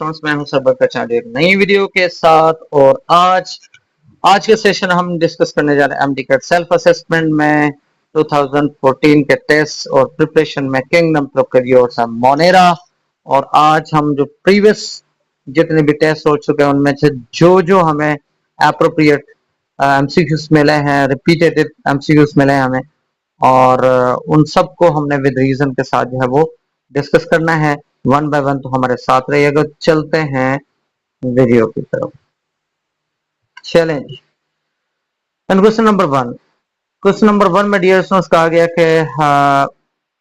मैं हूं सबक चांद एक नई वीडियो के साथ। और आज के सेशन हम डिस्कस करने जा रहे हैं एमडीकैट सेल्फ असेसमेंट में 2014 के टेस्ट और प्रिपरेशन में किंगडम प्रोकैरियोट्स एंड मोनेरा। और आज हम जो प्रीवियस जितने भी टेस्ट हो चुके हैं उनमें से जो हमें एप्रोप्रिएट एमसीक्यूज मिले हैं, रिपीटेड एमसीक्यूज मिले हैं हमें, और उन सबको हमने विद रीजन के साथ जो है वो डिस्कस करना है वन बाय वन। तो हमारे साथ रहिएगा। चलते हैं वीडियो की तरफ। चैलेंज एंड क्वेश्चन नंबर 1 में डियर स्टूडेंट्स कहा गया कि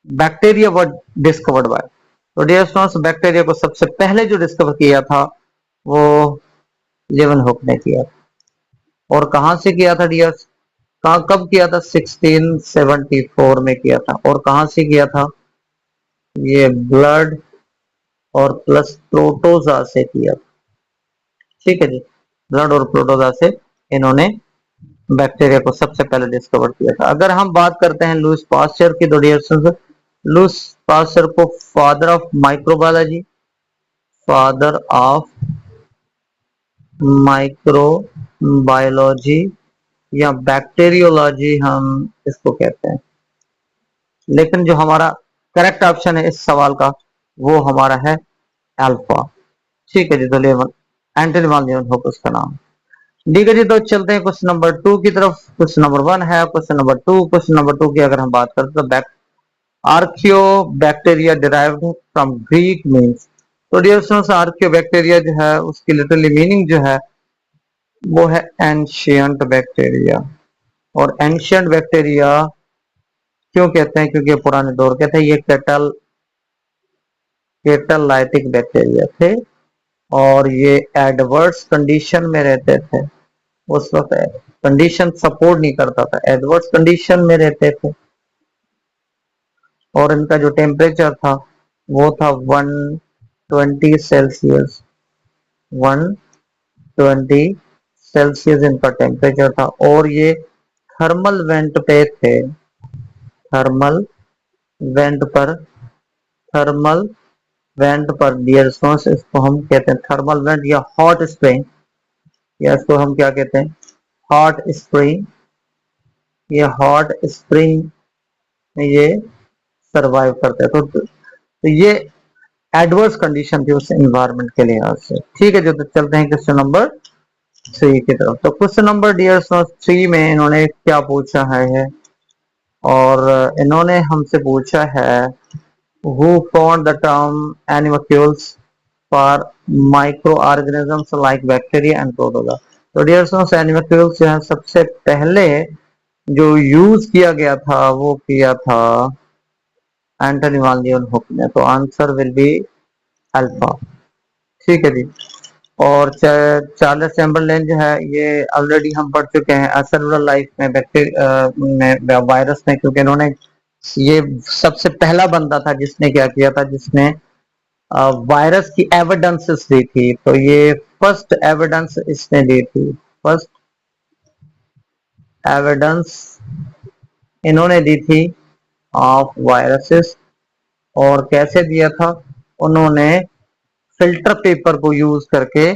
बैक्टीरिया वर डिस्कवर्ड बाय। तो डियर स्टूडेंट्स बैक्टीरिया को सबसे पहले जो डिस्कवर किया था वो लेवनहुक ने किया था। और कहां से किया था डियर? कब किया था? 1674 में किया था। और कहां से किया था? ये ब्लड और प्लस प्रोटोजा से किया। ठीक है जी, ब्लड और प्रोटोजा से इन्होंने बैक्टीरिया को सबसे पहले डिस्कवर किया था। अगर हम बात करते हैं लुईस पास्चर की, तो डियर लुईस पास्चर को father of microbiology, father of microbiology या बैक्टीरियोलॉजी हम इसको कहते हैं। लेकिन जो हमारा करेक्ट ऑप्शन है इस सवाल का वो हमारा है अल्फा। ठीक है जी, तो लेवन एंटनी वान लेवनहुक उसका नाम। ठीक है जी, तो चलते हैं क्वेश्चन नंबर 2 की तरफ। क्वेश्चन नंबर 1 है क्वेश्चन नंबर टू की अगर हम बात करते तो archaeo bacteria derived from Greek means. तो डियर आर्कियो बैक्टीरिया जो है उसकी लिटरली मीनिंग जो है वो है एंशियंट बैक्टीरिया। और एंशियंट बैक्टीरिया क्यों कहते हैं? क्योंकि पुराने दौर के थे। ये केटलाइटिक बैक्टीरिया थे और ये एडवर्स कंडीशन में रहते थे। उस वक्त कंडीशन सपोर्ट नहीं करता था, एडवर्स कंडीशन में रहते थे। और इनका जो टेम्परेचर था वो था 120 सेल्सियस। 120 सेल्सियस इनका टेम्परेचर था। और ये थर्मल वेंट पे थे। थर्मल वेंट पर थर्मल वेंट पर डियर स्टूडेंट्स इसको हम कहते हैं थर्मल वेंट या हॉट स्प्रिंग, या इसको हम क्या कहते हैं? Hot spring. ये हॉट स्प्रिंग में ये सरवाइव करते हैं। तो ये एडवर्स कंडीशन थी उस एनवायरनमेंट के लिहाज से। ठीक है, जो तो चलते हैं क्वेश्चन नंबर 3 की तरफ। तो क्वेश्चन नंबर डियर 3 में इन्होंने क्या पूछा है? और इन्होंने हमसे पूछा है who found the term animalcules for microorganisms like bacteria and protozoa। तो डियर स्टूडेंट्स एनिमल्क्यूल्स जो है सबसे पहले जो यूज किया गया था वो किया था एंटनी वान लीeuwenhoek ने। तो आंसर विल बी अल्फा। ठीक है जी। और चार्ल्स चैम्बरलेन जो है ये ऑलरेडी हम पढ़ चुके हैं सेलुलर लाइफ में बैक्टीरिया में वायरस में, क्योंकि इन्होंने ये सबसे पहला बंदा था जिसने क्या किया था, जिसने वायरस की एविडेंसेस दी थी। तो ये फर्स्ट एविडेंस इसने दी थी। फर्स्ट एविडेंस इन्होंने दी थी ऑफ वायरसेस। और कैसे दिया था? उन्होंने फिल्टर पेपर को यूज करके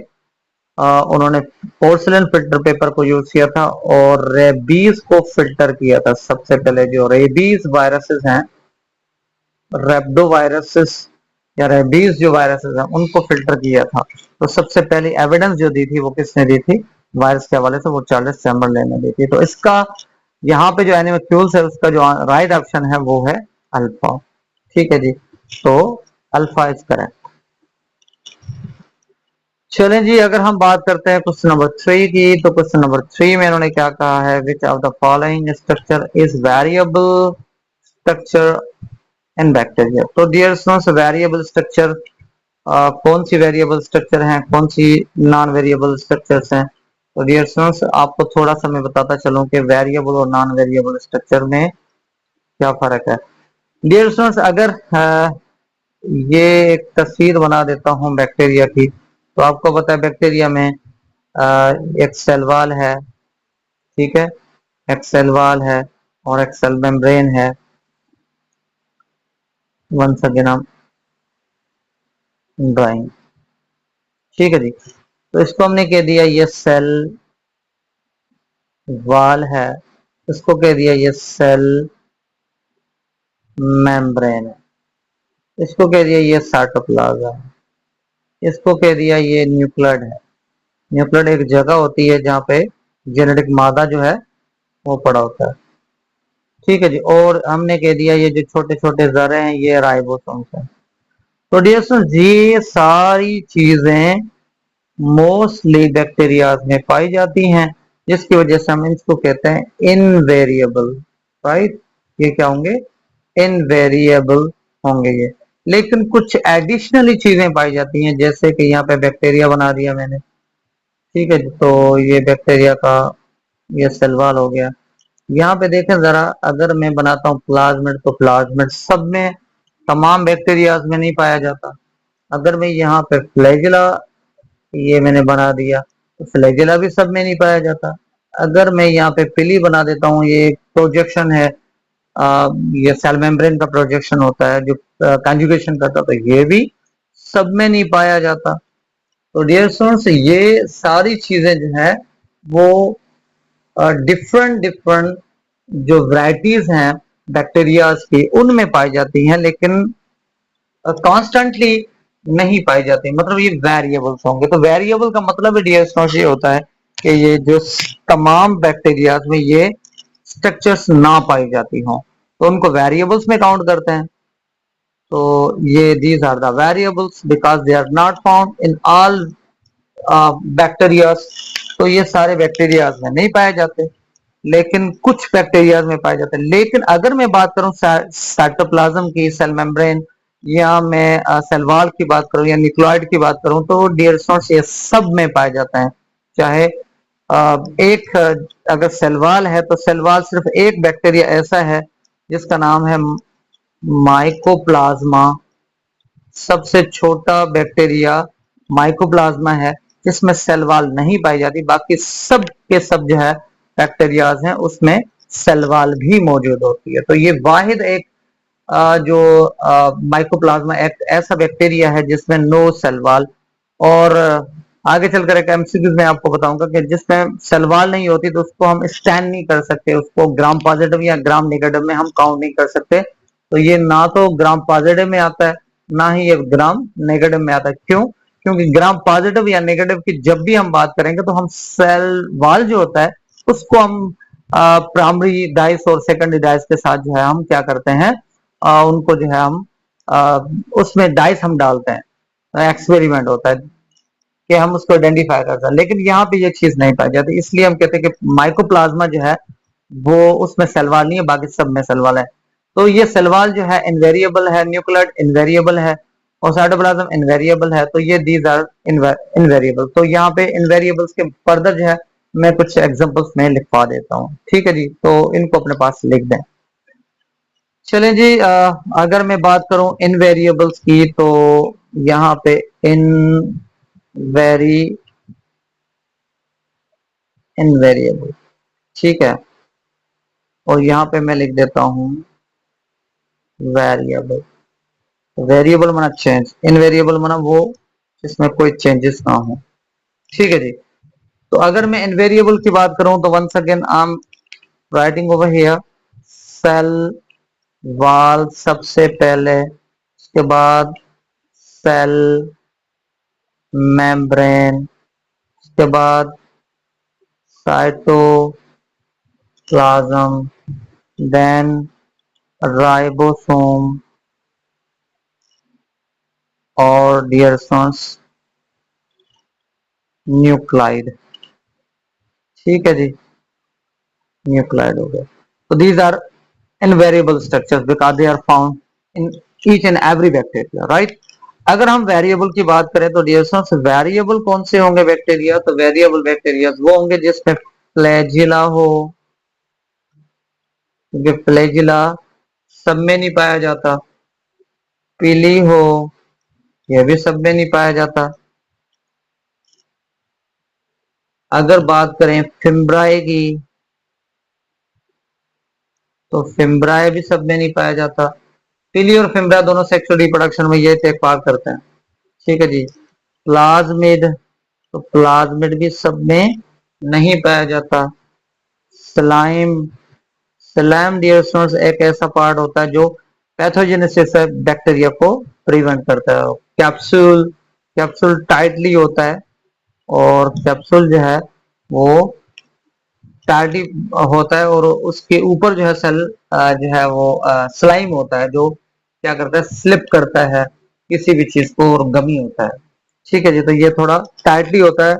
उन्होंने पोर्सिलेन फिल्टर पेपर को यूज किया था और रेबीज को फिल्टर किया था। सबसे पहले जो रेबीज वायरसेस हैं, रेब्डो वायरसेस या रेबीज जो वायरसेस हैं उनको फिल्टर किया था। तो सबसे पहली एविडेंस जो दी थी वो किसने दी थी वायरस के हवाले से? वो चार्ल्स चैम्बरलेन ने दी थी। तो इसका यहाँ पे जो एनिमल्क्यूल्स है उसका जो राइट ऑप्शन है वो है अल्फा। ठीक है जी, तो अल्फा इज करेक्ट। चलें जी, अगर हम बात करते हैं क्वेश्चन नंबर 3 की, तो क्वेश्चन नंबर 3 में इन्होंने क्या कहा है? विच of the following structure is variable structure in bacteria. तो डियर स्टूडेंट्स वेरिएबल स्ट्रक्चर कौन सी वेरिएबल स्ट्रक्चर हैं, कौन सी नॉन वेरिएबल स्ट्रक्चर्स हैं? तो डियर स्टूडेंट्स आपको थोड़ा सा मैं बताता चलूं कि वेरिएबल और नॉन वेरिएबल स्ट्रक्चर में क्या फर्क है। डियर स्टूडेंट्स अगर ये एक तस्वीर बना देता हूं बैक्टीरिया की, तो आपको पता है बैक्टीरिया में एक सेल वॉल है। ठीक है, एक सेल वॉल है और एक सेल मेम्ब्रेन है। वंस अगेन हम ड्राइंग। ठीक है जी। तो इसको हमने कह दिया ये सेल वाल है, इसको कह दिया ये सेल मेम्ब्रेन है, इसको कह दिया ये साइटोप्लाज्म है, इसको कह दिया ये न्यूक्लियड है। न्यूक्लियड एक जगह होती है जहाँ पे जेनेटिक मादा जो है वो पड़ा होता है। ठीक है जी। और हमने कह दिया ये जो छोटे छोटे जरे हैं ये राइबोसोम्स हैं। तो डियर स्टूडेंट्स, ये सारी चीजें मोस्टली बैक्टीरिया में पाई जाती हैं, जिसकी वजह से हम इसको कहते हैं इनवेरिएबल। राइट, ये क्या होंगे? इनवेरिएबल होंगे ये। लेकिन कुछ एडिशनली चीजें पाई जाती हैं, जैसे कि यहाँ पे बैक्टीरिया बना दिया मैंने। ठीक है जी। तो ये बैक्टीरिया का ये सेलवाल हो गया। यहाँ पे देखें जरा, अगर मैं बनाता हूँ प्लाज्मिड, तो प्लाज्मिड सब में, तमाम बैक्टीरिया में नहीं पाया जाता। अगर मैं यहाँ पे फ्लैजिला ये मैंने बना दिया, तो फ्लैजिला भी सब में नहीं पाया जाता। अगर मैं यहाँ पे पिली बना देता हूँ, ये प्रोजेक्शन है, ये सेल मेम्ब्रेन का प्रोजेक्शन होता है जो कंजुगेशन करता, तो ये भी सब में नहीं पाया जाता। तो डियर स्टूडेंट्स, ये सारी चीजें जो है वो डिफरेंट डिफरेंट जो वैरायटीज हैं बैक्टीरियाज की, उनमें पाई जाती हैं, लेकिन कॉन्स्टेंटली नहीं पाई जाती। मतलब ये वेरिएबल्स होंगे। तो वेरिएबल का मतलब डियर स्टूडेंट्स ये होता है कि ये जो तमाम बैक्टीरियाज में ये स्ट्रक्चर्स ना पाई जाती हों, तो उनको वेरिएबल्स में काउंट करते हैं। तो ये these are the variables because they are not found in all bacterias. तो ये सारे बैक्टीरियाज में नहीं पाए जाते, लेकिन कुछ बैक्टीरिया में पाए जाते हैं। लेकिन अगर मैं बात करूं साइटोप्लाज्म की, सेल मेम्ब्रेन, या मैं सेल वॉल की बात करूं, या न्यूक्लियोइड की बात करूं, तो डियर स्टूडेंट्स ये सब में पाए जाते हैं। चाहे एक अगर सेल वॉल है, तो सेल वॉल सिर्फ एक बैक्टीरिया ऐसा है जिसका नाम है माइकोप्लाज्मा। सबसे छोटा बैक्टीरिया माइकोप्लाज्मा है, जिसमें सेल वॉल नहीं पाई जाती। बाकी सब के सब जो है बैक्टीरियाज हैं, उसमें सेल वॉल भी मौजूद होती है। तो ये वाहिद एक जो माइकोप्लाज्मा एक ऐसा बैक्टीरिया है जिसमें नो सेल वॉल। और आगे चलकर एक एमसीक्यू में आपको बताऊंगा कि जिसमें सेल वॉल नहीं होती, तो उसको हम स्टैंड नहीं कर सकते, उसको ग्राम पॉजिटिव या ग्राम नेगेटिव में हम काउंट नहीं कर सकते। तो ये ना तो ग्राम पॉजिटिव में आता है, ना ही ये ग्राम नेगेटिव में आता है। क्यों? क्योंकि ग्राम पॉजिटिव या नेगेटिव की जब भी हम बात करेंगे, तो हम सेल वॉल जो होता है उसको हम प्राइमरी डाइस और सेकेंडरी डाइस के साथ जो है हम क्या करते हैं, उनको जो है हम उसमें डाइस हम डालते हैं। एक्सपेरिमेंट होता है कि हम उसको आइडेंटिफाई करते हैं। लेकिन यहाँ पे ये चीज नहीं पाई जाती, इसलिए हम कहते हैं कि माइकोप्लाज्मा जो है वो उसमें सेलवाल नहीं है, बाकी सब में सेलवाल है। तो ये सेलवाल जो है इनवेरिएबल है, न्यूक्लियड इनवेरिएबल है, और साइटोप्लाज्म इनवेरिएबल है। तो ये दीज आर इनवेरिएबल। तो यहाँ पे इनवेरिएबल्स के फर्दर जो है मैं कुछ एग्जांपल्स में लिखवा देता हूँ। ठीक है जी। तो इनको अपने पास लिख दें। चलें जी। अगर मैं बात करूं इन वेरिएबल्स की, तो यहाँ पे इन वेरी इनवेरिएबल, ठीक है। और यहाँ पे मैं लिख देता हूँ वेरिएबल। वेरिएबल माना चेंज, इनवेरिएबल माना वो जिसमें कोई चेंजेस ना हो। ठीक है जी। तो अगर मैं इनवेरिएबल की बात करूं, तो once again I am writing over here cell wall सबसे पहले, उसके बाद सेल मेम्ब्रेन, उसके बाद साइटोप्लाज्म, देन राइबोसोम, और डियर सॉन्स न्यूक्लाइड। ठीक है जी, न्यूक्लाइड हो गया। तो these are invariable structures because they are found in each and every bacteria, right. अगर हम वेरिएबल की बात करें, तो डियर सॉन्स वेरिएबल कौन से होंगे बैक्टीरिया? तो वेरिएबल बैक्टीरिया वो होंगे जिसमें फ्लैजिला हो, क्योंकि फ्लैजिला सब में नहीं पाया जाता। पीली हो, यह भी सब में नहीं पाया जाता। अगर बात करें फिम्ब्राए की, तो फिम्ब्राए भी सब में नहीं पाया जाता। पीली और फिम्ब्रा दोनों सेक्सुअल रिप्रोडक्शन में ये टेक पार्ट करते हैं। ठीक है जी। प्लाज्मिड, तो प्लाज्मिड भी सब में नहीं पाया जाता। स्लाइम, स्लाइम डियर स्टूडेंट्स एक ऐसा पार्ट होता है जो पैथोजेनेसिस से बैक्टीरिया को प्रिवेंट करता है। कैप्सूल, कैप्सूल टाइटली होता है और कैप्सूल जो है वो टाइटली होता है और उसके ऊपर जो है सेल जो है वो स्लाइम होता है जो क्या करता है, स्लिप करता है किसी भी चीज को और गमी होता है। ठीक है जी, तो ये थोड़ा टाइटली होता है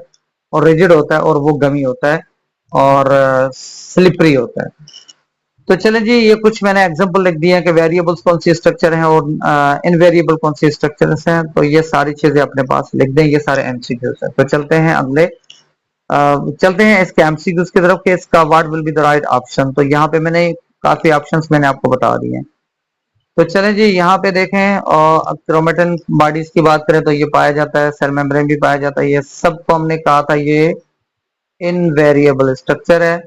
और रिजिड होता है और वो गमी होता है और स्लिपरी होता है। तो चलें जी, ये कुछ मैंने एग्जांपल लिख दिए हैं कि वेरिएबल्स कौन सी स्ट्रक्चर हैं और इनवेरिएबल कौन सी स्ट्रक्चर्स हैं। तो ये सारी चीजें अपने पास लिख दें, ये सारे एमसीक्यूज हैं। तो चलते हैं अगले चलते हैं इसके एमसीक्यूज की तरफ कि इसका what will be the right option. तो यहाँ पे मैंने काफी ऑप्शंस मैंने आपको बता दिए हैं। तो चलें जी, यहाँ पे देखें और क्रोमेटिन बॉडीज की बात करें तो ये पाया जाता है, सेल मेम्ब्रेन भी पाया जाता है। ये सबको हमने कहा था ये इनवेरिएबल स्ट्रक्चर है।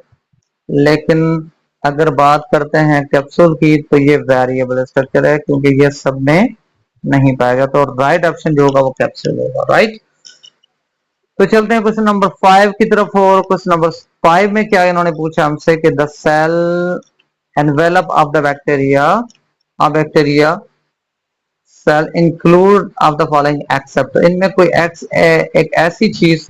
लेकिन अगर बात करते हैं कैप्सूल की तो ये वेरिएबल स्ट्रक्चर है क्योंकि ये सब में नहीं पाएगा। तो राइट ऑप्शन जो होगा वो कैप्सूल होगा। राइट, तो चलते हैं क्वेश्चन नंबर 5 की तरफ। और क्वेश्चन नंबर 5 में क्या इन्होंने पूछा हमसे कि the cell envelope of the bacteria, of bacteria cell include of the following except. तो इनमें कोई एक ऐसी चीज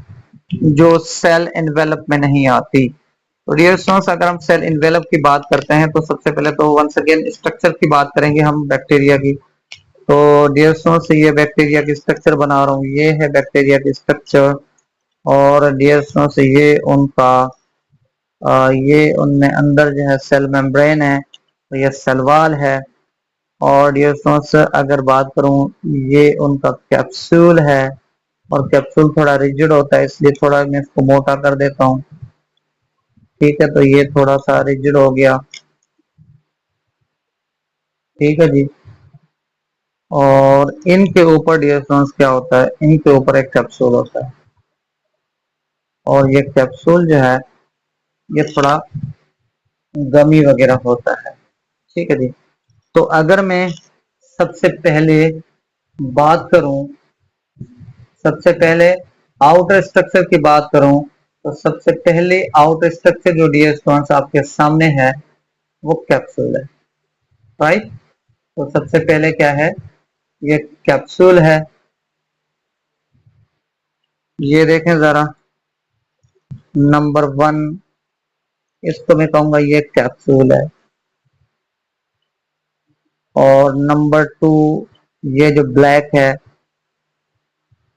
जो सेल एनवेलप में नहीं आती। तो डियर स्टूडेंट्स, अगर हम सेल इनवेलप की बात करते हैं तो सबसे पहले तो वंस अगेन स्ट्रक्चर की बात करेंगे हम बैक्टीरिया की। तो डियर स्टूडेंट्स, ये बैक्टीरिया की स्ट्रक्चर बना रहा हूँ, ये है बैक्टीरिया की स्ट्रक्चर। और डियर स्टूडेंट्स, ये उनका ये उनमें अंदर जो है सेल मेम्ब्रेन है, तो ये सेल वॉल है। और डियर स्टूडेंट्स, अगर बात करूं ये उनका कैप्सूल है और कैप्सूल थोड़ा रिजिड होता है इसलिए थोड़ा मैं इसको मोटा कर देता हूँ। ठीक है, तो ये थोड़ा सा रिजिड हो गया। ठीक है जी, और इनके ऊपर डियर स्टूडेंट्स क्या होता है, इनके ऊपर एक कैप्सूल होता है और ये कैप्सूल जो है ये थोड़ा गमी वगैरह होता है। ठीक है जी, तो अगर मैं सबसे पहले बात करूं, सबसे पहले आउटर स्ट्रक्चर की बात करूं तो सबसे पहले आउटर स्ट्रक्चर जो डियर स्टूडेंट्स आपके सामने है वो कैप्सूल है। राइट, तो सबसे पहले क्या है, ये कैप्सूल है। ये देखें जरा, नंबर 1 इसको मैं कहूंगा ये कैप्सूल है। और नंबर 2 ये जो ब्लैक है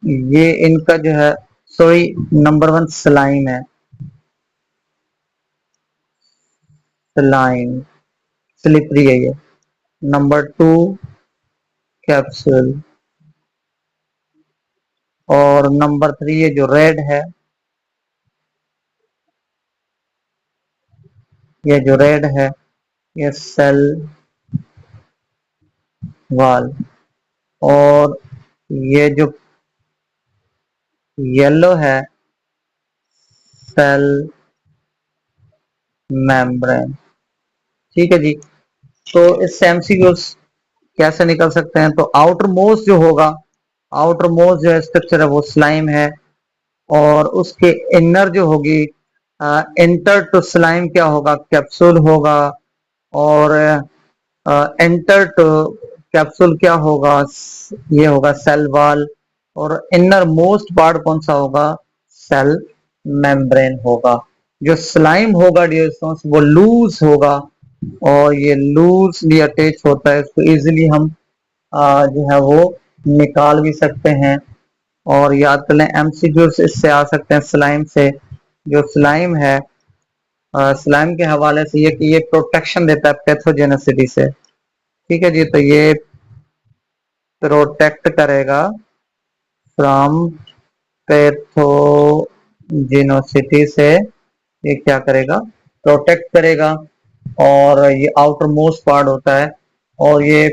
ये इनका जो है, सॉरी नंबर 1 स्लाइम है, स्लाइम स्लिपरी है ये। Number 2 capsule. और नंबर 3 ये जो रेड है, ये जो रेड है ये सेल वॉल। और ये जो येलो है सेल मेम्ब्रेन। ठीक है जी, तो इससे एमसीक्यूज कैसे निकल सकते हैं। तो आउटर मोस्ट जो होगा, आउटर मोस्ट जो स्ट्रक्चर है वो स्लाइम है और उसके इनर जो होगी इंटर टू स्लाइम क्या होगा, कैप्सूल होगा। और एंटर टू कैप्सूल क्या होगा, ये होगा सेल वॉल। और इनर मोस्ट पार्ट कौन सा होगा, सेल मेम्ब्रेन होगा। जो स्लाइम होगा डियर स्टूडेंट्स वो लूज होगा और ये लूजली अटैच होता है, इसको इजीली हम जो है वो निकाल भी सकते हैं। और याद कर लें एमसीक्यूज इससे आ सकते हैं स्लाइम से। जो स्लाइम है स्लाइम के हवाले से ये कि ये प्रोटेक्शन देता है पैथोजेनेसिटी से। ठीक है जी, तो ये प्रोटेक्ट करेगा फ्रॉम पैथोजेनोसिटी से, ये क्या करेगा, प्रोटेक्ट करेगा। और ये आउटर मोस्ट पार्ट होता है और ये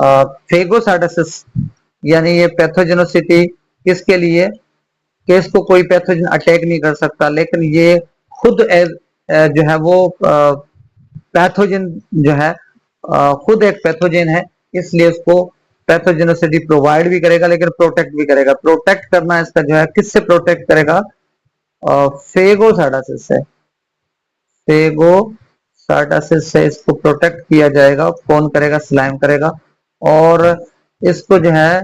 फेगोसाइटोसिस यानी ये पैथोजेनोसिटी किसके लिए, कि इसको कोई पैथोजन अटैक नहीं कर सकता लेकिन ये खुद जो है वो पैथोजन जो है खुद एक पैथोजन है इसलिए इसको पैथोजेनोसिटी प्रोवाइड भी करेगा लेकिन प्रोटेक्ट भी करेगा। प्रोटेक्ट करना इसका जो है, किससे प्रोटेक्ट करेगा? फेगोसाइटोसिस से। फेगोसाइटोसिस से इसको प्रोटेक्ट किया जाएगा। कौन करेगा? स्लाइम करेगा। और इसको जो है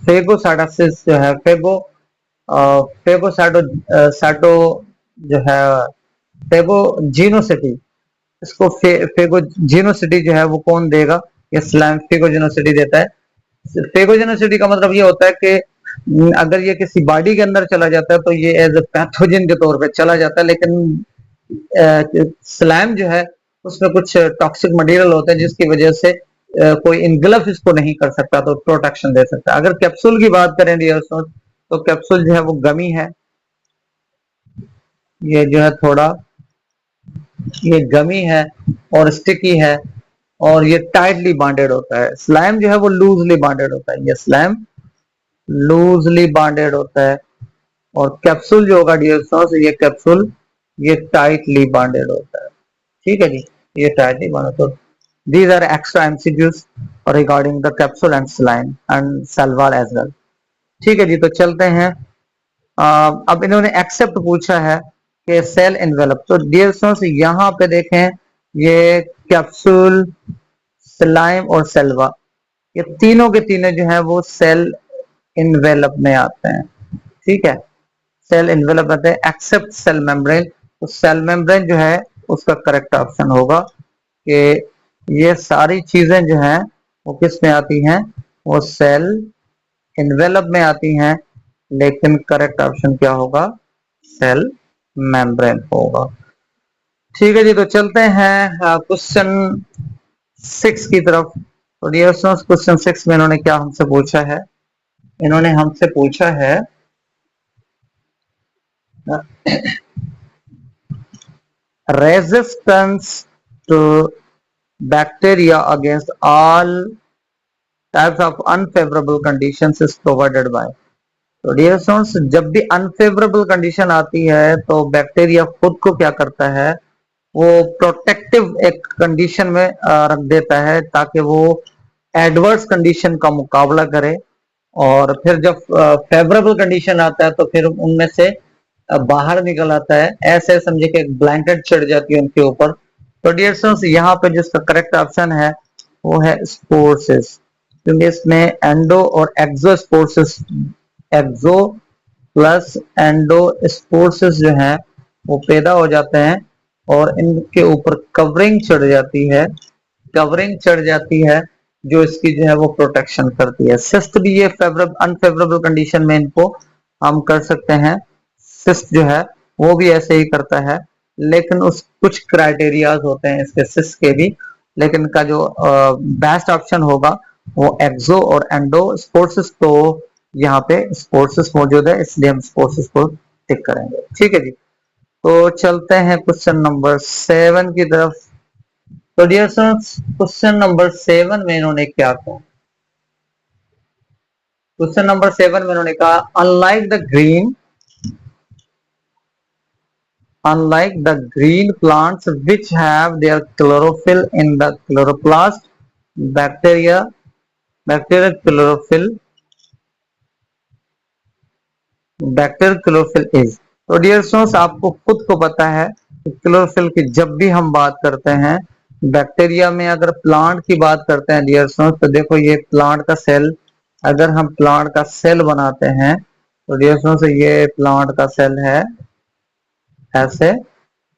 फेगोसाइटोसिस जो है, फेगोसाइटो साइटो जो है फेगोजिनोसिटी, इसको फेगोजिनोसिटी जो है वो कौन देगा? ये स्लाइम फेगोजिनोसिटी देता है। फेगोजेनोसिटी का मतलब ये होता है कि अगर ये किसी बॉडी के अंदर चला जाता है तो ये एज ए पैथोजन के तौर पे चला जाता है, लेकिन स्लैम जो है उसमें कुछ टॉक्सिक मटेरियल होता है जिसकी वजह से कोई इनगल्फ इसको नहीं कर सकता, तो प्रोटेक्शन दे सकता है। अगर कैप्सूल की बात करें डियर दोस्तों, तो कैप्सूल जो है वो गमी है, ये जो है थोड़ा ये गमी है और स्टिकी है और ये टाइटली बॉन्डेड होता है। स्लाइम जो है वो लूजली बॉन्डेड होता है। ये स्लाइम लूजली बॉन्डेड होता है और कैप्सूल जो होगा डियर दोस्तों, ये कैप्सूल ये टाइटली बॉन्डेड होता है। ठीक है जी, ये टाइटली बॉन्डेड। तो these are extra MCQs regarding the capsule and slime and cell wall as well। ठीक है जी, तो चलते हैं। अब इन्होंने एक्सेप्ट पूछा है कि सेल एनवेलप। तो डियर दोस्तों यहाँ पे देखें, ये कैप्सूल, स्लाइम और सेलवा, ये तीनों के तीनों जो है वो सेल इनवेलप में आते हैं। ठीक है, सेल इनवेलप आते हैं एक्सेप्ट सेल मेम्ब्रेन। तो सेल मेम्ब्रेन जो है उसका करेक्ट ऑप्शन होगा कि ये सारी चीजें जो हैं वो किस में आती हैं? वो सेल इनवेलप में आती हैं, लेकिन करेक्ट ऑप्शन क्या होगा? सेल मेम्ब्रेन होगा। ठीक है जी, तो चलते हैं क्वेश्चन 6 की तरफ। तो डियर स्टूडेंट्स, क्वेश्चन 6 में इन्होंने क्या हमसे पूछा है? इन्होंने हमसे पूछा है resistance to bacteria against all types of unfavourable conditions is provided by. तो डियर स्टूडेंट्स, जब भी अनफेवरेबल कंडीशन आती है तो बैक्टीरिया खुद को क्या करता है? वो प्रोटेक्टिव एक कंडीशन में रख देता है ताकि वो एडवर्स कंडीशन का मुकाबला करे। और फिर जब फेवरेबल कंडीशन आता है तो फिर उनमें से बाहर निकल आता है। ऐसे समझे कि एक ब्लैंकेट चढ़ जाती है उनके ऊपर। तो डियर स्टूडेंट्स, यहाँ पे जिसका करेक्ट ऑप्शन है वो है स्पोर्सिस, क्योंकि इसमें एंडो और एक्सो स्पोर्सिस, एक्सो प्लस एंडो स्पोर्सिस जो है वो पैदा हो जाते हैं और इनके ऊपर कवरिंग चढ़ जाती है। कवरिंग चढ़ जाती है जो इसकी जो है वो प्रोटेक्शन करती है। सिस्ट भी ये फेवरेबल अनफेवरेबल कंडीशन में इनको हम कर सकते हैं। सिस्ट जो है वो भी ऐसे ही करता है, लेकिन उस कुछ क्राइटेरियाज होते हैं इसके सिस्ट के भी। लेकिन का जो बेस्ट ऑप्शन होगा वो एक्सो और एंडो स्पोर्सिस। तो यहाँ पे स्पोर्सिस मौजूद है, इसलिए हम स्पोर्सिस को टिक करेंगे। ठीक है जी, तो चलते हैं क्वेश्चन नंबर 7 की तरफ। तो डियर स्टूडेंट्स, क्वेश्चन नंबर 7 में इन्होंने क्या कहा? क्वेश्चन नंबर 7 में इन्होंने कहा unlike the green plants which have their chlorophyll in the chloroplast, bacterial chlorophyll is। तो डियर स्टूडेंट्स, आपको खुद को पता है कि क्लोरोफिल की जब भी हम बात करते हैं बैक्टीरिया में, अगर प्लांट की बात करते हैं डियर स्टूडेंट्स, तो देखो ये प्लांट का सेल, अगर हम प्लांट का सेल बनाते हैं तो डियर स्टूडेंट्स ये प्लांट का सेल है ऐसे,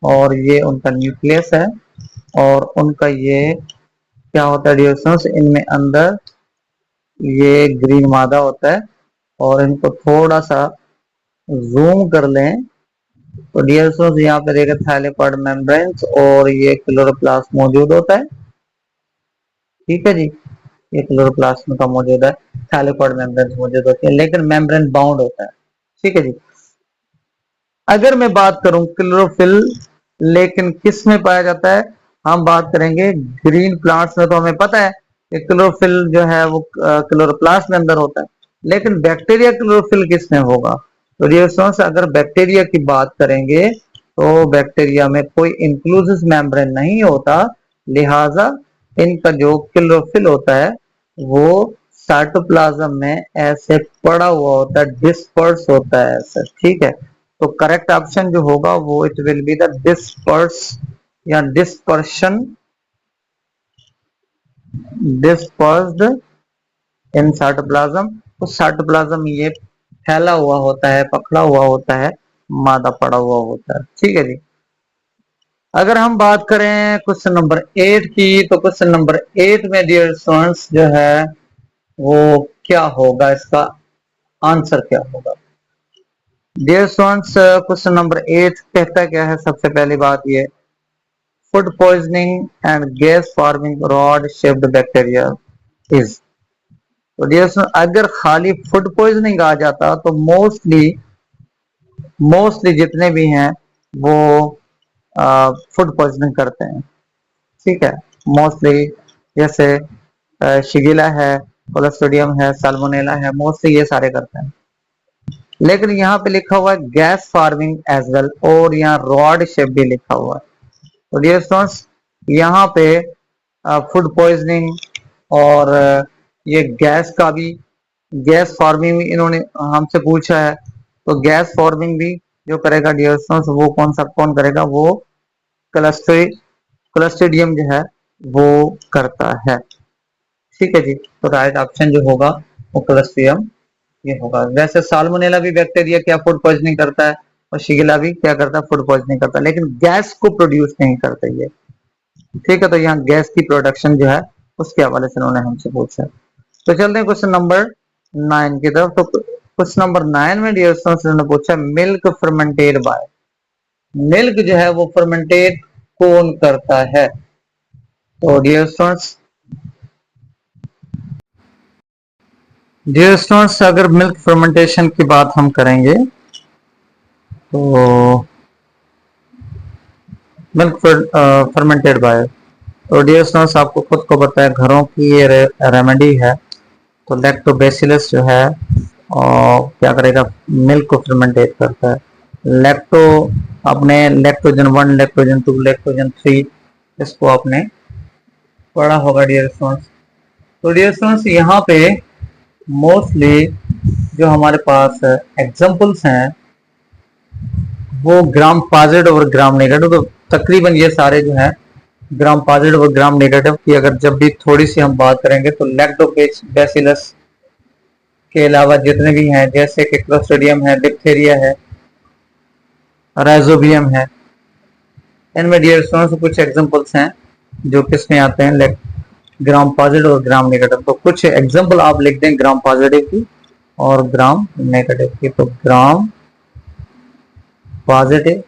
और ये उनका न्यूक्लियस है और उनका ये क्या होता है डियर स्टूडेंट्स, इनमें अंदर ये ग्रीन मादा होता है। और इनको थोड़ा सा जूम कर लें तो डियर स्टूडेंट्स यहाँ पे देखिए थाइलेपॉइड मेम्ब्रेन्स और ये क्लोरोप्लास्ट मौजूद होता है। ठीक है जी, ये क्लोरोप्लास्ट का मौजूद है, थाइलेपॉइड मेम्ब्रेन्स मौजूद होती है, लेकिन मेम्ब्रेन बाउंड होता है। ठीक है जी, अगर मैं बात करूं क्लोरोफिल लेकिन किस में पाया जाता है, हम बात करेंगे ग्रीन प्लांट्स में। तो हमें पता है कि क्लोरोफिल जो है वो क्लोरोप्लास्ट में अंदर होता है, लेकिन बैक्टीरिया क्लोरोफिल किस में होगा? तो डियर स्टूडेंट्स, अगर बैक्टीरिया की बात करेंगे तो बैक्टीरिया में कोई इंक्लूसिव मेम्ब्रेन नहीं होता, लिहाजा इनका जो क्लोरोफिल होता है वो साइटोप्लाज्म में ऐसे पड़ा हुआ होता है, डिस्पर्स होता है ऐसे, ठीक है। तो करेक्ट ऑप्शन जो होगा वो it will be the disperse या डिस्पर्शन, डिस्पर्स्ड इन साइटोप्लाज्म। तो साइटोप्लाज्म ये फैला हुआ होता है, पकड़ा हुआ होता है, मादा पड़ा हुआ होता है, ठीक है जी। अगर हम बात करें क्वेश्चन नंबर 8 की, तो क्वेश्चन नंबर 8 में डियर स्टूडेंट्स जो है वो क्या होगा, इसका आंसर क्या होगा। डियर स्टूडेंट्स क्वेश्चन नंबर 8 कहता क्या है, सबसे पहली बात ये, food poisoning and gas forming rod shaped bacteria is. तो डियर स्टूडेंट्स अगर खाली फूड पॉइजनिंग आ जाता तो मोस्टली मोस्टली जितने भी हैं वो फूड पॉइजनिंग करते हैं, ठीक है। मोस्टली जैसे शिगिला है, कोलोस्ट्रिडियम है, साल्मोनेला है, मोस्टली ये सारे करते हैं। लेकिन यहाँ पे लिखा हुआ है गैस फार्मिंग एज वेल, और यहाँ रॉड शेप भी लिखा हुआ है। तो डियर स्टूडेंट्स यहाँ पे फूड पॉइजनिंग और ये गैस का भी, गैस फार्मिंग भी इन्होंने हमसे पूछा है। तो गैस फार्मिंग भी जो करेगा डियर स्टूडेंट्स वो कौन करेगा, वो क्लस्ट्रिडियम जो है वो करता है, ठीक है जी। तो राइट ऑप्शन जो होगा वो क्लस्ट्रिडियम ये होगा। वैसे साल्मोनेला भी बैक्टीरिया क्या फूड पॉइजनिंग करता है, और शिगिला भी क्या करता है, फूड पॉइजनिंग करता है, लेकिन गैस को प्रोड्यूस नहीं करता ये, ठीक है। तो यहाँ गैस की प्रोडक्शन जो है उसके हवाले से उन्होंने हमसे पूछा। तो चलते हैं क्वेश्चन नंबर 9 की तरफ। तो क्वेश्चन नंबर 9 में डियर स्टूडेंट्स ने पूछा मिल्क फर्मेंटेड बाय, मिल्क जो है वो फर्मेंटेट कौन करता है। तो डियर स्टूडेंट्स अगर मिल्क फर्मेंटेशन की बात हम करेंगे तो मिल्क फर्मेंटेड बाय, तो डियर स्टूडेंट्स आपको खुद को पता है घरों की ये रेमेडी है। तो लैक्टोबैसिलस जो है और क्या करेगा, मिल्क को फर्मेंटेट करता है। लैक्टो आपने लैक्टोजन 1, लैक्टोजन 2, लैक्टोजन 3 इसको आपने पढ़ा होगा डियर स्टूडेंट्स। तो डियर स्टूडेंट्स यहाँ पे मोस्टली जो हमारे पास एग्जांपल्स हैं वो ग्राम पॉजिटिव और ग्राम नेगेटिव, तो तकरीबन ये सारे जो हैं ग्राम पॉजिटिव और ग्राम नेगेटिव की अगर जब भी थोड़ी सी हम बात करेंगे तो लैक्टोबैसिलस के अलावा जितने भी हैं जैसे कि क्लोस्ट्रिडियम है, डिप्थीरिया है, राइजोबियम है, इनमें डियर स्टूडेंट्स कुछ एग्जांपल्स हैं जो किसमें आते हैं, ग्राम पॉजिटिव और ग्राम नेगेटिव। तो कुछ एग्जांपल आप लिख दें ग्राम पॉजिटिव की और ग्राम नेगेटिव की। तो ग्राम पॉजिटिव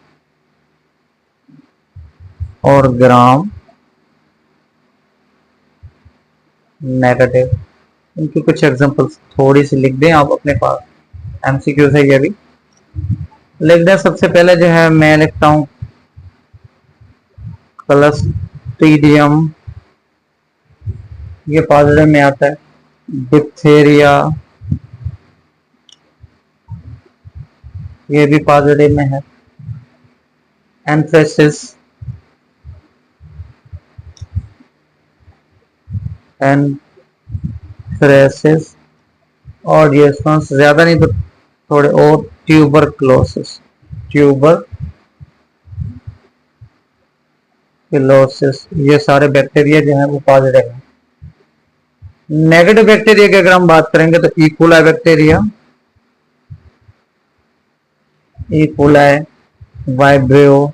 और ग्राम नेगेटिव, इनकी कुछ एग्जांपल्स थोड़ी सी लिख दें आप अपने पास, एमसीक्यू है ये भी लिख दें। सबसे पहले जो है मैं लिखता हूं क्लस्ट्रीडियम, ये पॉजिटिव में आता है। डिप्थीरिया ये भी पॉजिटिव में है। एंथ्रेसिस एंथ्रेसिस और ये ज्यादा नहीं तो थोड़े और, ट्यूबरक्लोसिस, ट्यूबरक्लोसिस, ये सारे बैक्टीरिया जो है वो पॉजिटिव है। नेगेटिव बैक्टीरिया की अगर हम बात करेंगे तो E coli bacteria, E coli, vibrio,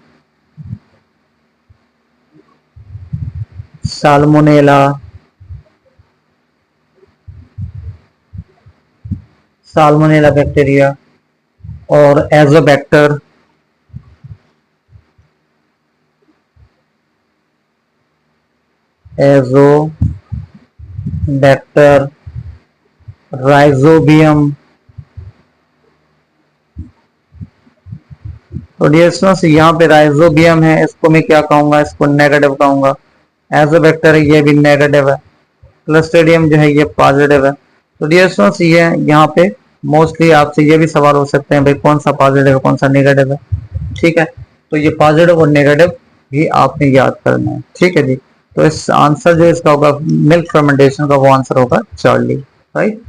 salmonella, salmonella bacteria और एजोबैक्टर, एजोबैक्टर, राइजोबियम। तो डियर स्टूडेंट्स यहाँ पे राइजोबियम है, इसको मैं क्या कहूंगा, इसको नेगेटिव कहूंगा। एजोबैक्टर है ये भी नेगेटिव है। क्लस्ट्रिडियम जो है ये पॉजिटिव है। तो डियर स्टूडेंट्स ये यहाँ पे मोस्टली आपसे ये भी सवाल हो सकते हैं भाई कौन सा पॉजिटिव है कौन सा नेगेटिव है, ठीक है। तो ये पॉजिटिव और नेगेटिव भी आपने याद करना है, ठीक है जी। तो इस आंसर जो इसका होगा मिल्क फर्मेंटेशन का, वो आंसर होगा चार्ली, राइट।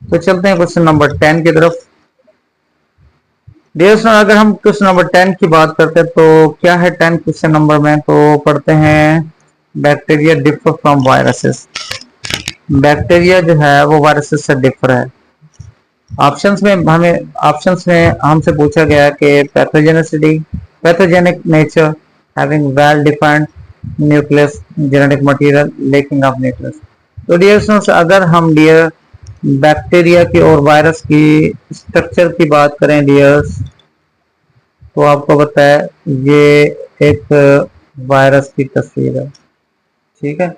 तो चलते हैं क्वेश्चन नंबर 10 की तरफ। डियर स्टूडेंट, अगर हम क्वेश्चन नंबर 10 की बात करते हैं तो क्या है 10 क्वेश्चन नंबर में, तो पढ़ते हैं bacteria differ from viruses. Bacteria जो है वो वायरसेस से डिफर है। ऑप्शंस में हमसे पूछा गया कि pathogenicity, pathogenic nature, having well defined nucleus, genetic material, lacking of nucleus. तो डियर स्टूडेंट्स, अगर हम डियर बैक्टीरिया की और वायरस की स्ट्रक्चर की बात करें डियर्स, तो आपको पता है ये एक वायरस की तस्वीर है, ठीक है।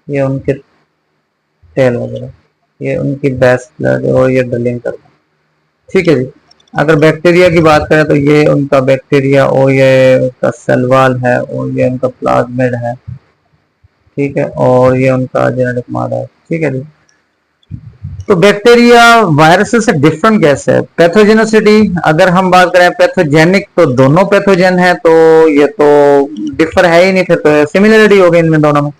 ये उनके टेल वगैरह, ये उनकी बेस ब्लड और ये डलिंग करता, ठीक है जी। अगर बैक्टीरिया की बात करें तो ये उनका बैक्टीरिया और ये उनका सेल वॉल है और ये उनका प्लाज्मिड है, ठीक है, और ये उनका जेनेटिक मादा है, ठीक है जी। तो बैक्टीरिया वायरसेस से डिफरेंट कैसे है? पैथोजेनिसिटी, अगर हम बात करें पैथोजेनिक, तो दोनों पैथोजन है, तो ये तो डिफर है ही नहीं, फिर तो सिमिलरिटी हो गई इनमें दोनों में।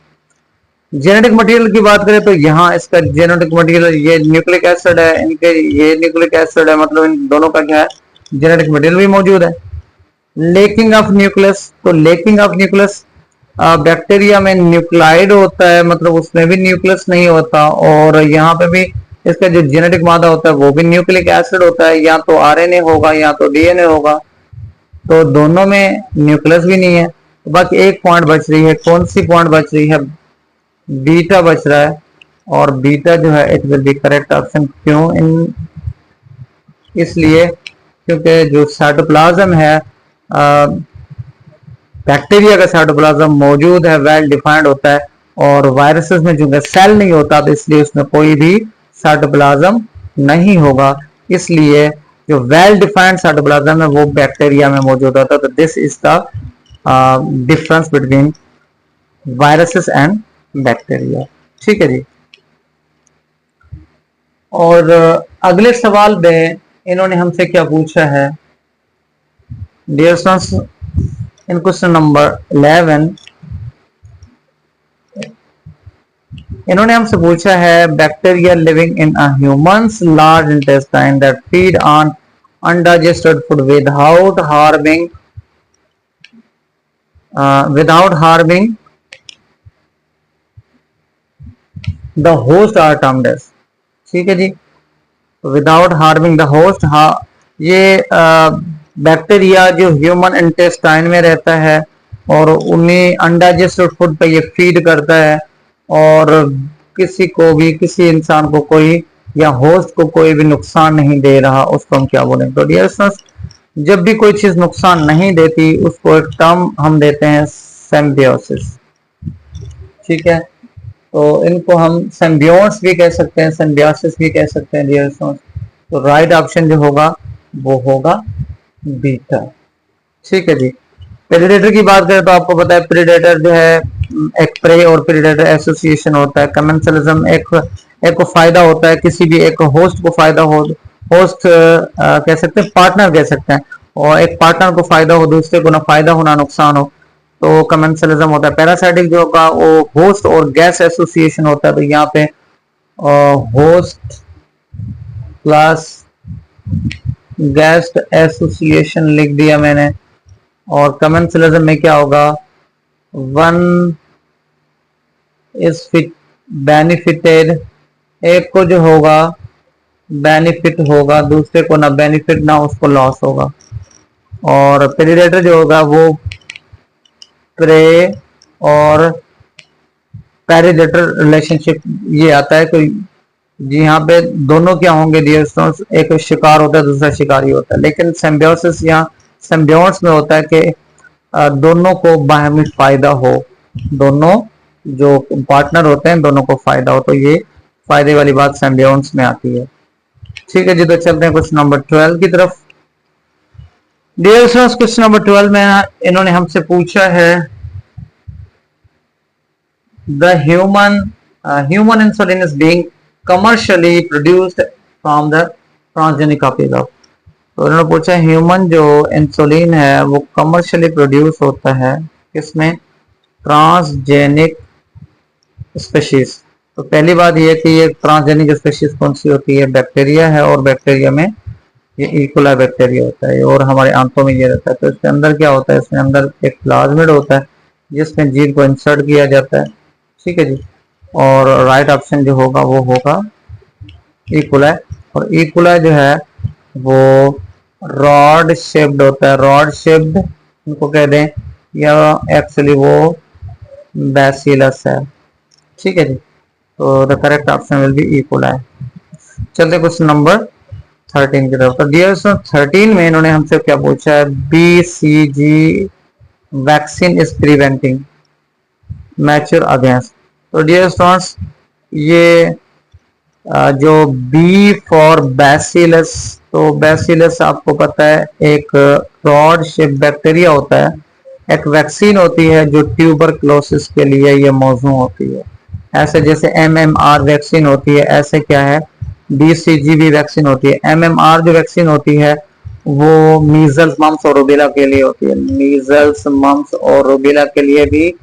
जेनेटिक मटेरियल की बात करें तो यहाँ इसका जेनेटिक मटेरियल, ये न्यूक्लिक एसिड है, इनके ये न्यूक्लिक एसिड है, मतलब इन दोनों का क्या है, जेनेटिक मटेरियल भी मौजूद है। लेकिंग ऑफ न्यूक्लियस, तो लेकिंग ऑफ न्यूक्लियस, बैक्टीरिया में न्यूक्लाइड होता है, मतलब उसमें भी न्यूक्लियस नहीं होता, और यहाँ पे भी इसका जो जेनेटिक मादा होता है वो भी न्यूक्लिक एसिड होता है, या तो आरएनए होगा या तो डीएनए होगा, तो दोनों में न्यूक्लियस भी नहीं है। तो बाकी एक पॉइंट बच रही है, कौन सी पॉइंट बच रही है? बीटा बच रहा है, और बीटा जो है it will be correct option. क्यों? इन इसलिए क्योंकि जो साइटोप्लाज्म है, बैक्टीरिया का साइटोप्लाज्म मौजूद है, वेल डिफाइंड होता है, और वायरसेस में जो सेल नहीं होता, तो इसलिए उसमें कोई भी साइटोप्लाज्म नहीं होगा, इसलिए जो वेल डिफाइंड साइटोप्लाज्म है वो बैक्टीरिया में मौजूद होता है। तो this is the difference between viruses and bacteria, ठीक है जी। और अगले सवाल में इन्होंने हमसे क्या पूछा है dear students, in question number 11 इन्होंने हमसे पूछा है bacteria living in a humans large intestine that feed on undigested food without harming the host are termed as, ठीक है जी। विदाउट हार्मिंग द होस्ट, ये बैक्टीरिया जो ह्यूमन इंटेस्टाइन में रहता है और उन्हें अनडाइजेस्टेड फूड पे ये फीड करता है, और किसी को भी, किसी इंसान को कोई या होस्ट को कोई भी नुकसान नहीं दे रहा, उसको हम क्या बोलेंगे? तो डियर स्टूडेंट्स, जब भी कोई चीज नुकसान नहीं देती उसको एक टर्म हम देते हैं सिम्बियोसिस, ठीक है। तो इनको हम सिम्बियोट्स भी कह सकते हैं, सिम्बियोसिस भी कह सकते हैं डियर स्टूडेंट्स। तो राइट ऑप्शन जो होगा वो होगा बीटा, ठीक है जी। प्रेडेटर की बात करें तो आपको पता है प्रेडेटर जो है एक प्रे और प्रेडेटर एसोसिएशन होता है। कमेंसलिज्म एक को फायदा होता है, किसी भी एक होस्ट को फायदा हो, होस्ट कह सकते हैं, पार्टनर कह सकते हैं, और एक पार्टनर को फायदा हो, दूसरे को ना फायदा हो ना नुकसान हो, तो कमेंसलिज्म होता है। पैरासाइटिक जो होगा वो होस्ट और गैस एसोसिएशन होता है, तो यहाँ पे होस्ट प्लस गैस एसोसिएशन लिख दिया मैंने, और कमेंसलिज्म में क्या होगा, वन इज बेनिफिटेड, एक को जो होगा बेनिफिट होगा, दूसरे को ना बेनिफिट ना उसको लॉस होगा। और प्रेडेटर जो होगा वो प्रे और प्रेडेटर रिलेशनशिप ये आता है, कोई जी यहाँ पे दोनों क्या होंगे डियर स्टूडेंट्स, एक शिकार होता है दूसरा शिकारी होता है, लेकिन सिम्बियोसिस या सिम्बियोट्स में होता है कि दोनों को बाहमी फायदा हो, दोनों जो पार्टनर होते हैं दोनों को फायदा हो, तो ये फायदे वाली बात सिम्बियोट्स में आती है, ठीक है जी। तो चलते हैं क्वेश्चन नंबर 12 की तरफ। डियर स्टूडेंट्स, क्वेश्चन नंबर 12 में इन्होंने हमसे पूछा है the human insulin is being commercially produced from the transgenic copies of, तो उन्होंने पूछा ह्यूमन जो इंसुलिन है वो कमर्शियली प्रोड्यूस होता है किसमें, ट्रांसजेनिक स्पेशीज। तो पहली बात यह कि ये ट्रांसजेनिक स्पेशीज कौन सी होती है, बैक्टीरिया है, और बैक्टीरिया में ये इकोलाई बैक्टीरिया होता है और हमारे आंतों में ये रहता है। तो इसके अंदर क्या होता है, इसमें अंदर एक प्लाज्मिड होता है जिसमें जीन को इंसर्ट किया जाता है, ठीक है जी। और राइट ऑप्शन जो होगा वो होगा इकोलाई। और इकोलाई जो है वो रॉड शेप्ड होता है, रॉड शेप्ड उनको कह दें, या एक्चुअली वो बैसिलस है, ठीक है जी। तो the correct option will B E coli. चलते क्वेश्चन नंबर 13 की तरफ। तो डियर 13 में इन्होंने हमसे क्या पूछा है, BCG vaccine is preventing mature against. तो डियर स्टूडेंट्स, ये जो बी फॉर बैसिलस, तो बैसिलस आपको पता है एक रॉड शेप बैक्टीरिया होता है। एक वैक्सीन होती है जो ट्यूबरक्लोसिस के लिए ये मौजू होती है। ऐसे जैसे MMR वैक्सीन होती है, ऐसे क्या है BCG भी वैक्सीन होती है। MMR जो वैक्सीन होती है वो मीजल्स, मम्स और रूबेला के लिए होती है। मीजल्स, मम्स और रूबेला के लिए भी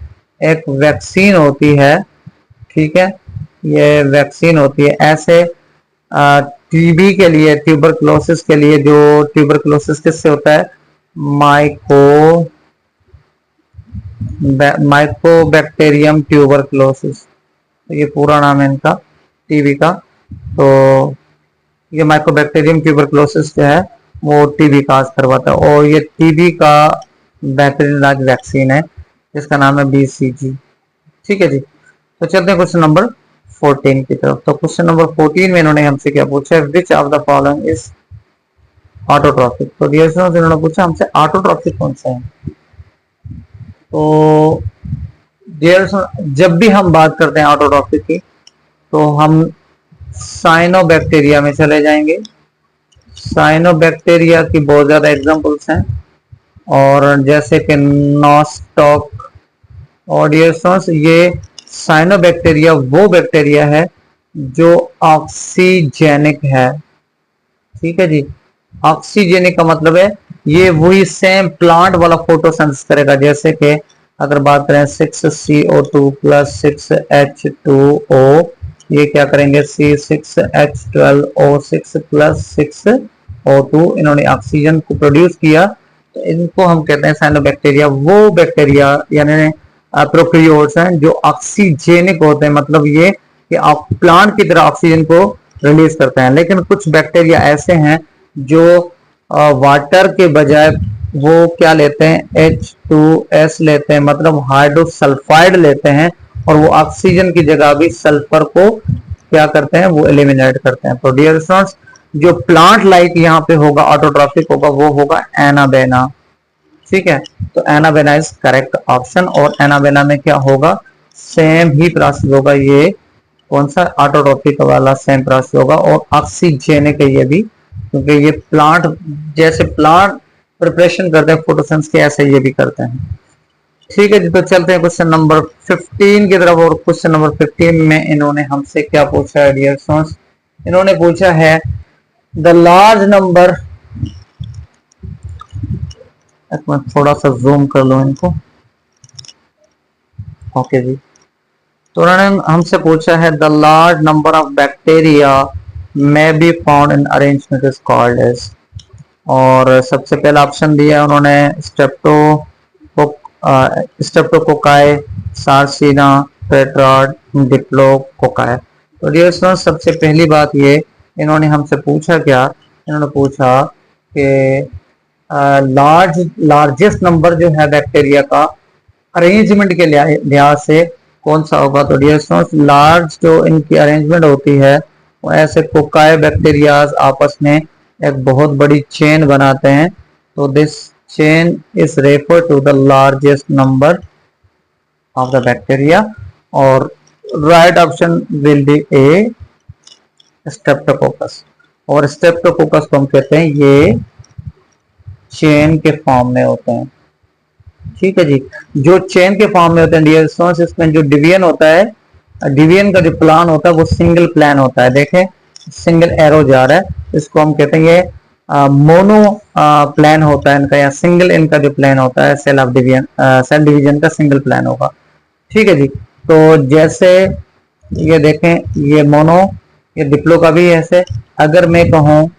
एक वैक्सीन होती है, ठीक है, ये वैक्सीन होती है। ऐसे टीबी के लिए, ट्यूबरक्लोसिस के लिए, जो ट्यूबरक्लोसिस किससे होता है, माइकोबैक्टीरियम ट्यूबरक्लोसिस, तो ये पूरा नाम है इनका टीबी का। तो ये माइकोबैक्टीरियम ट्यूबरक्लोसिस जो है वो टीबी काज करवाता है, और ये टीबी का बेहतरीन इलाज वैक्सीन है जिसका नाम है BCG, ठीक है जी। तो चलते हैं क्वेश्चन नंबर 14 की तरफ। तो क्वेश्चन नंबर 14 में इन्होंने हमसे क्या पूछा है, विच of the following is autotrophic. तो डियर स्टूडेंट्स, इन्होंने पूछा हमसे ऑटोट्रॉफिक कौन सा है। तो डियर, जब भी हम बात करते हैं ऑटोट्रॉफिक की तो हम साइनोबैक्टीरिया में चले जाएंगे। साइनोबैक्टीरिया की बहुत ज्यादा एग्जांपल्स हैं, और जैसे कि नॉस्टॉक। और डियर स्टूडेंट्स, ये साइनोबैक्टीरिया वो बैक्टीरिया है जो ऑक्सीजेनिक है, ठीक है जी। ऑक्सीजेनिक का मतलब है ये वही सेम प्लांट वाला फोटोसिंथेसिस करेगा। जैसे कि अगर बात करें 6CO2 प्लस 6H2O, ये क्या करेंगे, C6H12O6 प्लस 6O2, इन्होंने ऑक्सीजन को प्रोड्यूस किया। तो इनको हम कहते हैं साइनोबैक्टीरिया। वो बैक्टीरिया यानी प्रोकैरियोट्स हैं जो ऑक्सीजेनिक होते हैं, मतलब ये कि आप प्लांट की तरह ऑक्सीजन को रिलीज करते हैं। लेकिन कुछ बैक्टीरिया ऐसे हैं जो वाटर के बजाय वो क्या लेते हैं, H2S लेते हैं, मतलब हाइड्रोसल्फाइड लेते हैं, और वो ऑक्सीजन की जगह भी सल्फर को क्या करते हैं, वो एलिमिनेट करते हैं। तो डियर स्टूडेंट्स, जो प्लांट लाइक यहाँ पे होगा ऑटोट्रॉफिक होगा वो होगा एनाबेना, ठीक है। तो एनाबेना इज करेक्ट ऑप्शन। और एनाबेना में क्या होगा, सेम ही प्रोसेस होगा, ये कौन सा ऑटोट्रॉफिक वाला सेम प्रोसेस होगा, और ऑक्सीजेनिक है ये भी, क्योंकि ये प्लांट जैसे प्लांट प्रिपरेशन करते हैं फोटोसिंथेसिस के, ऐसे ये भी करते हैं, ठीक है जी। तो चलते हैं क्वेश्चन नंबर 15 की तरफ। और क्वेश्चन नंबर 15 में इन्होंने हमसे क्या पूछा है डियर स्टूडेंट्स, इन्होंने पूछा है द लार्ज नंबर, मैं थोड़ा सा जूम कर लूं इनको, ओके जी। तो उन्होंने हमसे पूछा है the large number of bacteria may be found in arrangement is called as. और सबसे पहला ऑप्शन दिया उन्होंने स्ट्रेप्टोकोकाई, सार्सिना, टेट्राड, डिप्लोकोकाई। तो डियर स्टूडेंट्स, सबसे पहली बात ये इन्होंने हमसे पूछा क्या, इन्होंने पूछा कि लार्जेस्ट नंबर जो है बैक्टीरिया का अरेंजमेंट के लिहाज से कौन सा होगा। तो डियर स्टूडेंट्स, लार्ज जो इनकी अरेंजमेंट होती है वो ऐसे कोकाई बैक्टीरियाज आपस में एक बहुत बड़ी चेन बनाते हैं। तो this chain is refer to the largest number of the bacteria. और right option will be a streptococcus. और स्ट्रेप्टोकोकस को हम कहते हैं ये चेन के फॉर्म में होते हैं, ठीक है जी। जो चेन के फॉर्म में होते हैं डियर स्टूडेंट्स, इसमें जो डिवीजन होता है, डिवीजन का जो प्लान होता है वो सिंगल प्लान होता है। देखें सिंगल एरो जा रहा है, इसको हम कहते हैं ये मोनो प्लान होता है इनका, या सिंगल इनका जो प्लान होता है cell of division, cell division का सिंगल प्लान होगा। ठीक है जी। तो जैसे ये देखें, ये मोनो, ये डिप्लो का भी ऐसे। अगर मैं कहूँ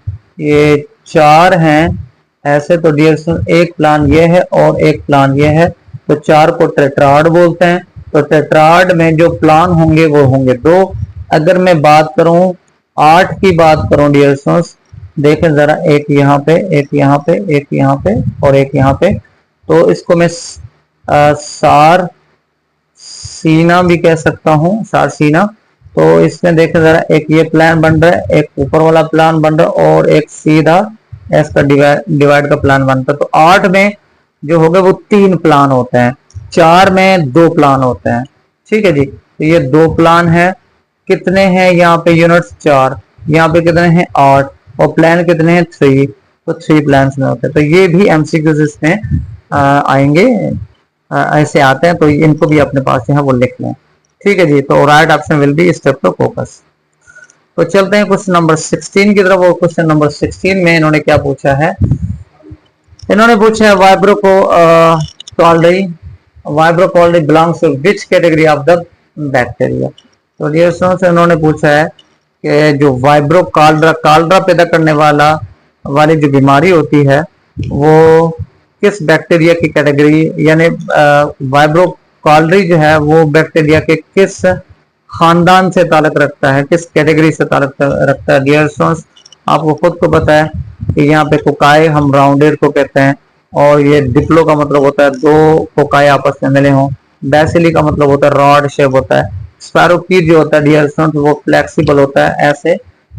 ये चार हैं ऐसे, तो डियर एक प्लान ये है और एक प्लान ये है, तो चार को टेट्राड बोलते हैं। तो टेट्राड में जो प्लान होंगे वो होंगे दो। अगर मैं बात करूं आठ की बात करूं डियर स्टूडेंट्स, देखें जरा, एक यहाँ पे, एक यहाँ पे, एक यहाँ पे और एक यहाँ पे, तो इसको मैं सार सीना भी कह सकता हूँ, सार सीना। तो इसमें देखें जरा, एक ये प्लान बन रहा है, एक ऊपर वाला प्लान बन रहा है और एक सीधा एस का डिवाइड का प्लान बनता है। तो आठ में जो हो गए वो तीन प्लान होते हैं, चार में दो प्लान होते हैं। ठीक है जी। तो ये दो प्लान है, कितने हैं यहाँ पे यूनिट्स चार, यहाँ पे कितने हैं आठ, और प्लान कितने हैं थ्री, तो थ्री प्लान में होते हैं। तो ये भी एमसीक्यूज इसमें आएंगे, ऐसे आते हैं, तो इनको भी अपने पास यहाँ वो लिख लें। ठीक है जी। तो right option will be step to focus. तो चलते हैं क्वेश्चन नंबर 16 की तरफ। और क्वेश्चन नंबर 16 में इन्होंने क्या पूछा है, इन्होंने पूछा है वाइब्रो को कॉल्डी belongs to which category of the bacteria. तो डियर स्टूडेंट्स, इन्होंने पूछा है कि जो वाइब्रो कालरा पैदा करने वाली जो बीमारी होती है वो किस बैक्टीरिया की कैटेगरी, यानी वाइब्रो कॉलरी जो है वो बैक्टीरिया के किस खानदान से ताल्लुक रखता है, किस कैटेगरी से ताल्लुक रखता है। डियर स्टूडेंट्स, आपको खुद को पता है कि यहाँ पे कोकाई हम राउंडेड को कहते हैं, और ये डिप्लो का मतलब होता है दो कोकाई आपस में मिले हों। बैसिली का मतलब होता है रॉड शेप होता है। स्पैरोकीट जो होता है डियर स्टूडेंट्स वो फ्लेक्सिबल होता है, ऐसे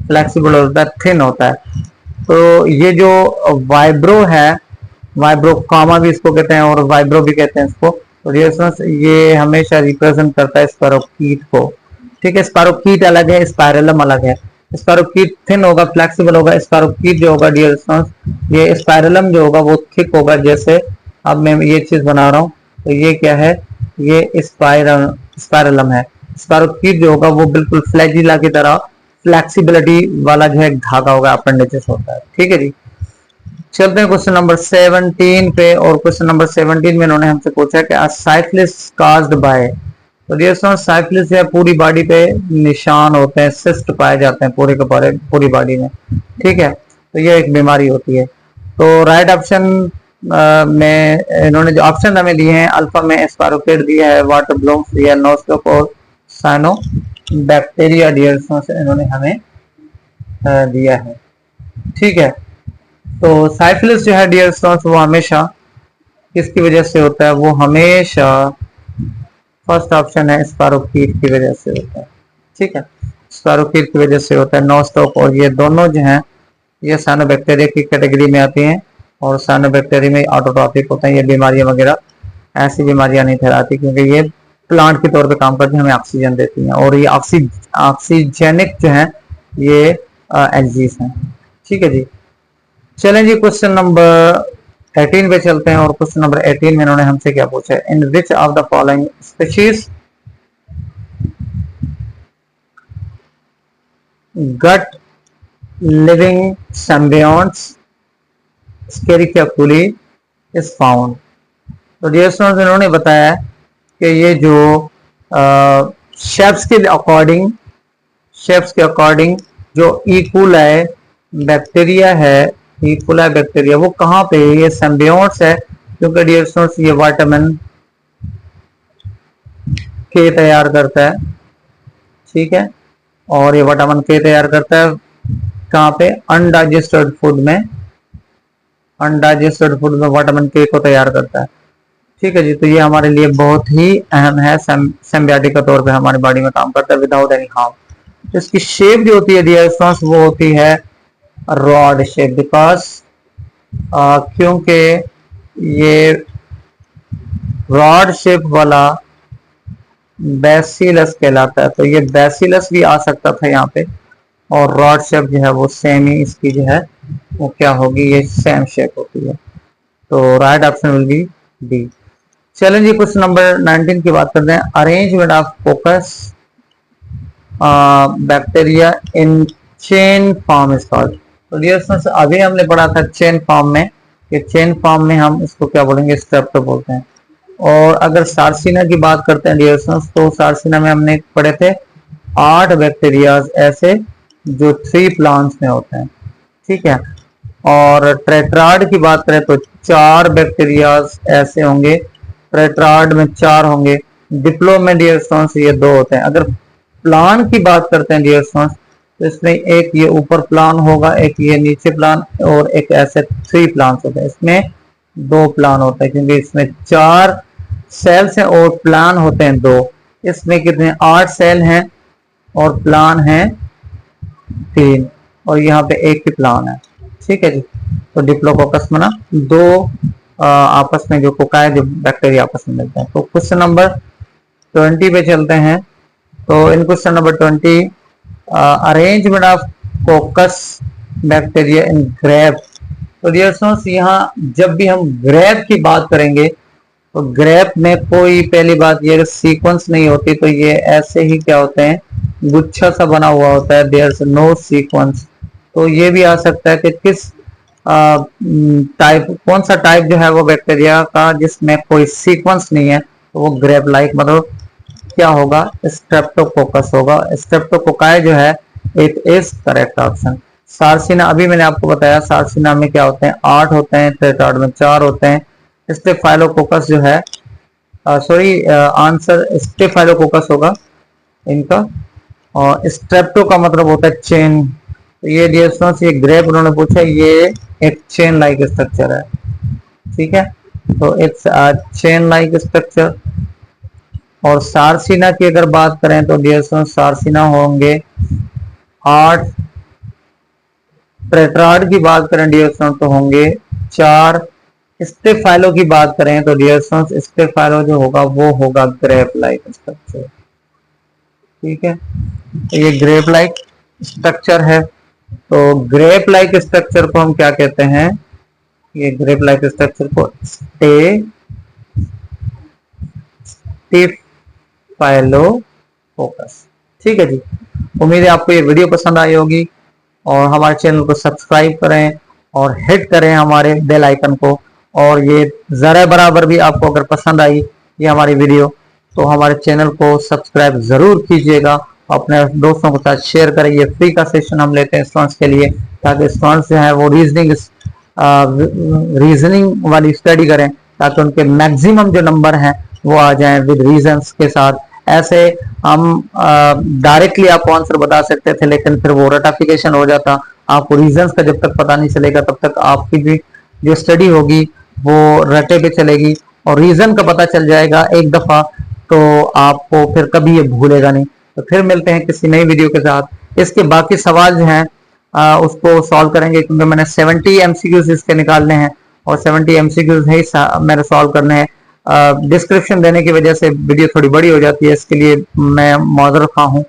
फ्लेक्सिबल होता है, थिन होता है। तो ये जो वाइब्रो है, वाइब्रो कामा भी इसको कहते हैं और वाइब्रो भी कहते हैं इसको। तो डियर स्टूडेंट्स, ये हमेशा रिप्रेजेंट करता है स्पैरोकीट को। ठीक है, स्पैरोकीट अलग है, स्पाइरलम अलग है। स्पैरोकीट थिन होगा, फ्लेक्सिबल होगा। स्पैरोकीट जो होगा डियर स्टूडेंट्स, ये स्पाइरलम जो होगा वो थिक होगा। जैसे अब मैं ये चीज बना रहा हूँ, तो ये क्या है, ये स्पाइरलम है। स्पैरोकीट जो होगा वो बिल्कुल फ्लैजिला की तरह फ्लेक्सिबिलिटी वाला जो है धागा होगा, अपेंडिजेस होता है। ठीक है जी। चलते हैं क्वेश्चन नंबर 17 पे। और क्वेश्चन नंबर 17 में इन्होंने हमसे पूछा कि साइक्लिस काज्ड बाय। तो डियर स्टूडेंट्स, साइक्लिस जो है पूरी बॉडी पे निशान होते हैं, सिस्ट पाए जाते हैं पूरे के पूरी बॉडी में। ठीक है, तो ये एक बीमारी होती है। तो राइट ऑप्शन में इन्होंने जो ऑप्शन हमें दिए हैं, अल्फा में एस्पारोकेट दिया है, वाटर ब्लूम्स दिया है, नोस्टोक और साइनो बैक्टीरिया डियर स्टूडेंट्स इन्होंने हमें दिया है। ठीक है, तो साइफिलिस जो है डियर स्टूडेंट्स वो हमेशा किसकी वजह से होता है, वो हमेशा फर्स्ट ऑप्शन है स्पारोकीट की वजह से होता है। ठीक है, स्पारोकीट की वजह से होता है। नोस्टोक और ये दोनों जो हैं ये साइनोबैक्टीरिया की कैटेगरी में आती हैं, और साइनोबैक्टीरिया में ऑटोट्रॉपिक होते हैं। ये बीमारियां वगैरह ऐसी बीमारियां नहीं फैलाती, क्योंकि ये प्लांट के तौर पे काम करती हैं, हमें ऑक्सीजन देती हैं, और ये ऑक्सीजेनिक जो है ये एल्जीज हैं। ठीक है जी। चलें जी, क्वेश्चन नंबर 18 पे चलते हैं। और क्वेश्चन नंबर 18 में इन्होंने हमसे क्या पूछा है, in which of the following species gut living symbionts Escherichia is found. तो डियर स्टूडेंट्स, इन्होंने बताया कि ये जो शेफ्स के अकॉर्डिंग जो इकोलाई बैक्टीरिया है, इकोलाई बैक्टीरिया वो कहाँ पे है, ये सिम्बियोट्स है, क्योंकि डियर स्टूडेंट्स ये विटामिन के तैयार करता है। ठीक है, और ये विटामिन के तैयार करता है कहाँ पे, अनडाइजेस्टेड फूड में। अनडाइजेस्टेड फूड में विटामिन के को तैयार करता है। ठीक है जी। तो ये हमारे लिए बहुत ही अहम है, सिम्बियोटिक के तौर पे हमारी बॉडी में काम करता है विदाउट एनी हार्म। तो इसकी शेप जो होती है डियर स्टूडेंट्स वो होती है रॉड शेप, बिकॉज क्योंकि ये रॉड शेप वाला बैसिलस कहलाता है। तो ये बैसिलस भी आ सकता था यहाँ पे, और रॉड शेप जो है वो सेम ही इसकी जो है वो क्या होगी, ये सेम शेप होती है। तो right option will B D. चलें जी, क्वेश्चन नंबर 19 की बात करते हैं। Arrangement of focus bacteria in chain form is called. तो डियर स्टूडेंट्स अभी हमने पढ़ा था चेन फॉर्म में, कि चेन फॉर्म में हम इसको क्या बोलेंगे, स्ट्रेप्टो बोलते हैं। और अगर सार्सिना की बात करते हैं डियर स्टूडेंट्स, तो सार्सिना में हमने पढ़े थे 8 बैक्टीरियाज ऐसे जो 3 प्लांट्स में होते हैं, ठीक है। और ट्रेट्राड की बात करें तो 4 बैक्टीरियाज ऐसे होंगे, ट्रेट्राड में 4 होंगे। डिप्लो में डियर स्टूडेंट्स ये 2 होते हैं। अगर प्लान की बात करते हैं डियर स्टूडेंट्स, तो इसमें एक ये ऊपर प्लान होगा, एक ये नीचे प्लान, और एक ऐसे 3 प्लान होते हैं। इसमें 2 प्लान होते हैं क्योंकि इसमें 4 सेल्स हैं और प्लान होते हैं 2। इसमें कितने 8 सेल हैं और प्लान हैं 3, और यहाँ पे एक ही प्लान है, ठीक है जी। तो डिप्लोकोकस में ना 2 आपस में जो कोकाई जो बैक्टीरिया आपस में मिलते हैं। तो क्वेश्चन नंबर 20 पे चलते हैं। तो in question number 20 arrangement of coccus bacteria in grape. तो डियर स्टूडेंट्स यहाँ जब भी हम ग्रेप की बात करेंगे तो ग्रेप में कोई पहली बात ये सीक्वेंस नहीं होती, तो ये ऐसे ही क्या होते हैं, गुच्छा सा बना हुआ होता है, देयर इज नो सीक्वेंस। तो ये भी आ सकता है कि किस टाइप, कौन सा टाइप जो है वो बैक्टीरिया का जिसमें कोई सीक्वेंस नहीं है, तो वो ग्रेप लाइक मतलब क्या होगा, स्ट्रेप्टोकोकस होगा। स्ट्रेप्टोकोकाई जो है इट इज करेक्ट ऑप्शन। सार्सिना अभी मैंने आपको बताया, सार्सिना में क्या होते हैं 8 होते हैं, ट्रेट्राड में 4 होते हैं। स्टेफाइलोकोकस जो है सॉरी आंसर स्टेफाइलोकोकस होगा इनका। और स्ट्रेप्टो का मतलब होता है चेन। तो ये डियर स्टूडेंट्स ये ग्रेप उन्होंने पूछा, ये एक चेन लाइक स्ट्रक्चर है, ठीक है। तो इट्स चेन लाइक स्ट्रक्चर। और सार्सिना की अगर बात करें तो डियर स्टूडेंट्स सार्सिना होंगे 8, ट्रेट्राड की बात करें डियर स्टूडेंट्स तो होंगे 4। स्टेफाइलो की बात करें तो डियर स्टूडेंट्स स्टेफाइलो जो होगा वो होगा ग्रेप लाइक स्ट्रक्चर, ठीक है। तो ये ग्रेप लाइक स्ट्रक्चर है। तो ग्रेप लाइक स्ट्रक्चर को हम क्या कहते हैं, ये ग्रेप लाइक स्ट्रक्चर को स्टेफाइलोकोकस, ठीक है जी। उम्मीद है आपको ये वीडियो पसंद आई होगी, और हमारे चैनल को सब्सक्राइब करें और हिट करें हमारे बेल आइकन को। और ये जरा बराबर भी आपको अगर पसंद आई ये हमारी वीडियो, तो हमारे चैनल को सब्सक्राइब जरूर कीजिएगा, अपने दोस्तों के साथ शेयर करें। ये फ्री का सेशन हम लेते हैं स्टूडेंट्स के लिए, ताकि स्टूडेंट्स जो है वो रीजनिंग वाली स्टडी करें, ताकि उनके मैक्सिमम जो नंबर हैं वो आ जाएं विद रीजंस के साथ। ऐसे हम डायरेक्टली आपको आंसर बता सकते थे, लेकिन फिर वो रटाफिकेशन हो जाता। आपको रीजंस का जब तक पता नहीं चलेगा तब तक आपकी भी जो स्टडी होगी वो रटे पे चलेगी, और रीजन का पता चल जाएगा एक दफा तो आपको फिर कभी ये भूलेगा नहीं। तो फिर मिलते हैं किसी नई वीडियो के साथ। इसके बाकी सवाल जो हैं उसको सॉल्व करेंगे, क्योंकि मैंने 70 एमसीक्यूज इसके निकालने हैं, और 70 एमसीक्यूज ही मेरे सॉल्व करने हैं। डिस्क्रिप्शन देने की वजह से वीडियो थोड़ी बड़ी हो जाती है, इसके लिए मैं माजर खा हूँ।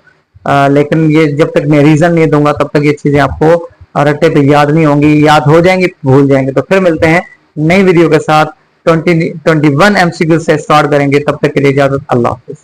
लेकिन ये जब तक मैं रीजन नहीं दूंगा तब तक ये चीजें आपको रट्टे पे याद नहीं होंगी, याद हो जाएंगी भूल जाएंगे। तो फिर मिलते हैं नई वीडियो के साथ। 21 एमसीक्यू से स्टार्ट करेंगे, तब तक के लिए इजाजत, अल्लाह हाफिज।